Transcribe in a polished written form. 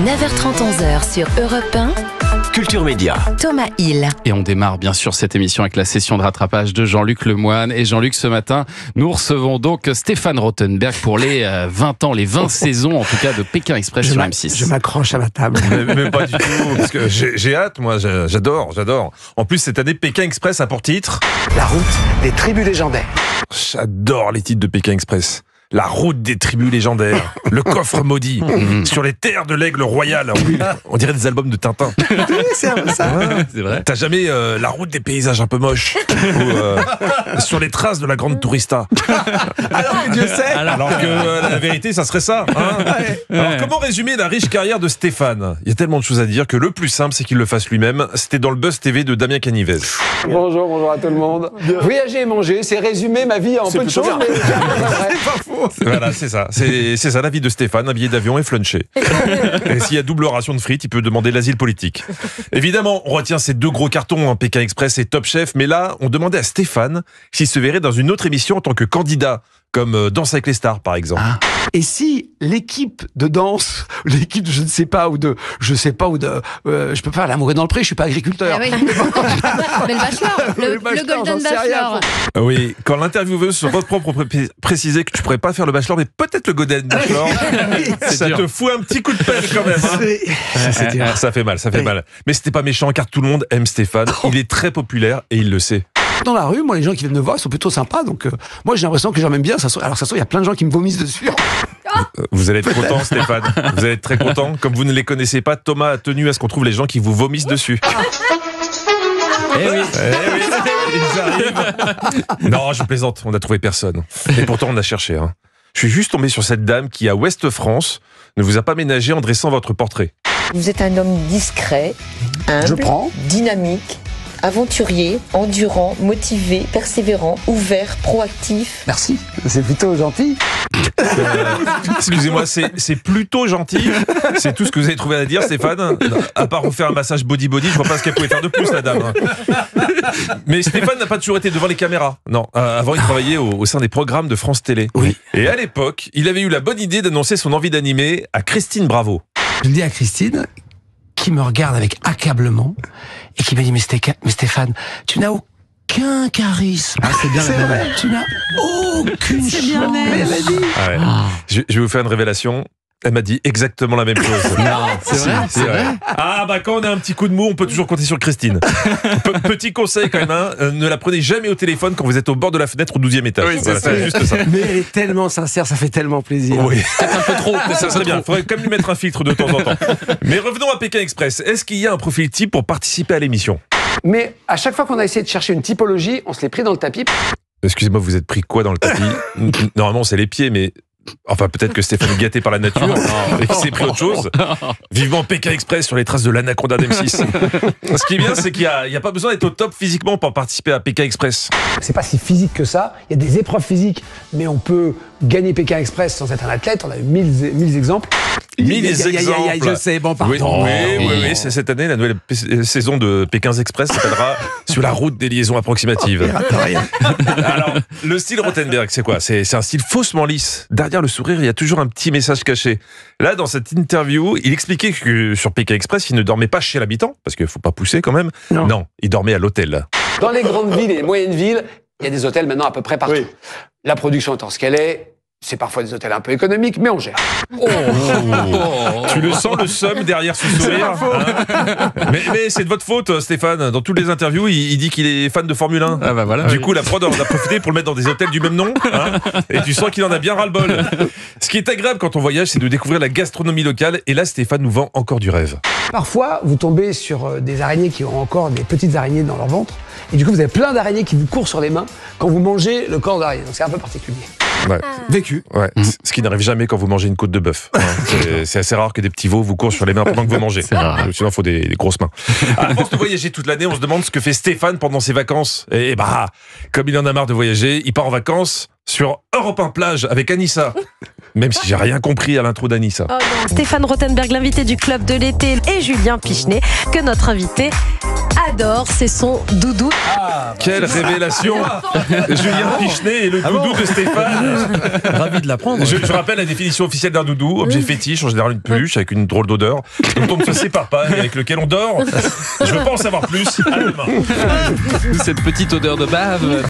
9h30, 11h sur Europe 1. Culture Média. Thomas Hill. Et on démarre bien sûr cette émission avec la session de rattrapage de Jean-Luc Lemoyne. Et Jean-Luc, ce matin, nous recevons donc Stéphane Rothenberg pour les 20 ans, les 20 saisons en tout cas de Pékin Express sur M6. Je m'accroche à la table. Mais pas du tout, parce que j'ai hâte, moi, j'adore. En plus, cette année, Pékin Express a pour titre... La route des tribus légendaires. J'adore les titres de Pékin Express. La route des tribus légendaires, le coffre maudit, sur les terres de l'aigle royal. On dirait des albums de Tintin. C'est un peu ça. Ouais, c'est vrai. T'as jamais la route des paysages un peu moches ou sur les traces de la grande tourista. Alors que Dieu sait. Alors que la vérité, ça serait ça. Hein. Alors comment résumer la riche carrière de Stéphane ? Il y a tellement de choses à dire que le plus simple, c'est qu'il le fasse lui-même. C'était dans le Buzz TV de Damien Canivez. Bonjour à tout le monde. Voyager et manger, c'est résumer ma vie en peu de choses. Mais... c'est pas faux. Voilà, c'est ça. C'est ça la vie de Stéphane, un billet d'avion et flunché. Et s'il y a double ration de frites, il peut demander l'asile politique. Évidemment, on retient ces deux gros cartons, Pékin Express et Top Chef, mais là, on demandait à Stéphane s'il se verrait dans une autre émission en tant que candidat, comme Danse avec les stars, par exemple. Ah. Et si l'équipe de danse, l'équipe de je peux pas faire l'amour est dans le pré, je suis pas agriculteur. Ah oui. Mais le bachelor, le Golden Bachelor. Oui, quand l'intervieweuse sur votre propre précisait que tu pourrais pas faire le bachelor, mais peut-être le Golden Bachelor, ça te fout un petit coup de pelle quand même. Hein. Ça fait mal. Mais c'était pas méchant car tout le monde aime Stéphane. Il est très populaire et il le sait. Dans la rue, moi, les gens qui viennent me voir, ils sont plutôt sympas. Donc, moi, j'ai l'impression que les gens m'aiment bien. Alors, ça se trouve, il y a plein de gens qui me vomissent dessus. Vous allez être content, Stéphane. Vous allez être très content. Comme vous ne les connaissez pas, Thomas a tenu à ce qu'on trouve les gens qui vous vomissent dessus. Eh oui, ils arrivent. Non, je plaisante. On n'a trouvé personne. Et pourtant, on a cherché. Hein. Je suis juste tombé sur cette dame qui, à Ouest France, ne vous a pas ménagé en dressant votre portrait. Vous êtes un homme discret, humble, dynamique, aventurier, endurant, motivé, persévérant, ouvert, proactif. Merci, c'est plutôt gentil. Excusez-moi, c'est plutôt gentil. C'est tout ce que vous avez trouvé à dire, Stéphane. À part vous faire un massage body-body, je vois pas ce qu'elle pouvait faire de plus, la dame. Mais Stéphane n'a pas toujours été devant les caméras. Non, avant il travaillait au sein des programmes de France Télé. Oui. Et à l'époque, il avait eu la bonne idée d'annoncer son envie d'animer à Christine Bravo. Je le dis à Christine, qui me regarde avec accablement et qui me dit mais Stéphane, tu n'as aucun charisme. Ah, c'est bien. C'est vrai. Tu n'as aucune chance. Bien Mais elle a dit. Ah ouais. Je vais vous faire une révélation. Elle m'a dit exactement la même chose. Non, c'est vrai. Ah bah quand on a un petit coup de mou, on peut toujours compter sur Christine. Petit conseil quand même, hein, ne la prenez jamais au téléphone quand vous êtes au bord de la fenêtre au 12e étage. Oui, voilà, c'est juste ça. Mais elle est tellement sincère, ça fait tellement plaisir. Oui. Peut-être un peu trop. Ça serait bien, il faudrait quand même lui mettre un filtre de temps en temps. Mais revenons à Pékin Express. Est-ce qu'il y a un profil type pour participer à l'émission ? Mais à chaque fois qu'on a essayé de chercher une typologie, on se l'est pris dans le tapis. Excusez-moi, vous êtes pris quoi dans le tapis ? Normalement c'est les pieds, mais... Enfin, peut-être que Stéphane est gâté par la nature et qu'il s'est pris autre chose. Vivement Pékin Express sur les traces de l'anaconda d'M6. Ce qui est bien, c'est qu'il n'y a pas besoin d'être au top physiquement pour participer à Pékin Express. C'est pas si physique que ça. Il y a des épreuves physiques, mais on peut gagner Pékin Express sans être un athlète. On a eu 1000 exemples. 1000 exemples. Je sais, bon, pardon. Oui, c'est cette année, la nouvelle saison de Pékin Express s'appellera Sur la route des liaisons approximatives. Alors, le style Rothenberg, c'est quoi ? C'est un style faussement lisse. Derrière le sourire, il y a toujours un petit message caché. Là, dans cette interview, il expliquait que sur Pékin Express, il ne dormait pas chez l'habitant, parce qu'il ne faut pas pousser quand même. Non, il dormait à l'hôtel. Dans les grandes villes et les moyennes villes, il y a des hôtels maintenant à peu près partout. Oui. La production étant ce qu'elle est, c'est parfois des hôtels un peu économiques, mais on gère. Tu le sens, le seum derrière ce sourire, hein. Mais c'est de votre faute, Stéphane. Dans toutes les interviews, il dit qu'il est fan de Formule 1. Ah bah voilà, du coup, la prod en a profité pour le mettre dans des hôtels du même nom, hein, et tu sens qu'il en a bien ras-le-bol. Ce qui est agréable quand on voyage, c'est de découvrir la gastronomie locale. Et là, Stéphane nous vend encore du rêve. Parfois, vous tombez sur des araignées qui ont encore des petites araignées dans leur ventre. Et du coup, vous avez plein d'araignées qui vous courent sur les mains quand vous mangez le corps d'araignée. Donc c'est un peu particulier. Ouais. Vécu. Ouais. Ce qui n'arrive jamais quand vous mangez une côte de bœuf. Hein. C'est assez rare que des petits veaux vous courent sur les mains pendant que vous mangez. Sinon, il faut des grosses mains. À force de voyager toute l'année, on se demande ce que fait Stéphane pendant ses vacances. Et bah, comme il en a marre de voyager, il part en vacances sur Europe 1 plage avec Anissa. Même si j'ai rien compris à l'intro d'Anissa. Oh non. Stéphane Rothenberg, l'invité du club de l'été, et Julien Pichenet, que notre invité adore, c'est son doudou. Quelle révélation. Julien Pichenet et le doudou de Stéphane. Ravi de l'apprendre. Je rappelle la définition officielle d'un doudou, objet fétiche, en général une peluche avec une drôle d'odeur, dont on ne se sépare pas et avec lequel on dort. Je veux pas en savoir plus. À demain. Cette petite odeur de bave.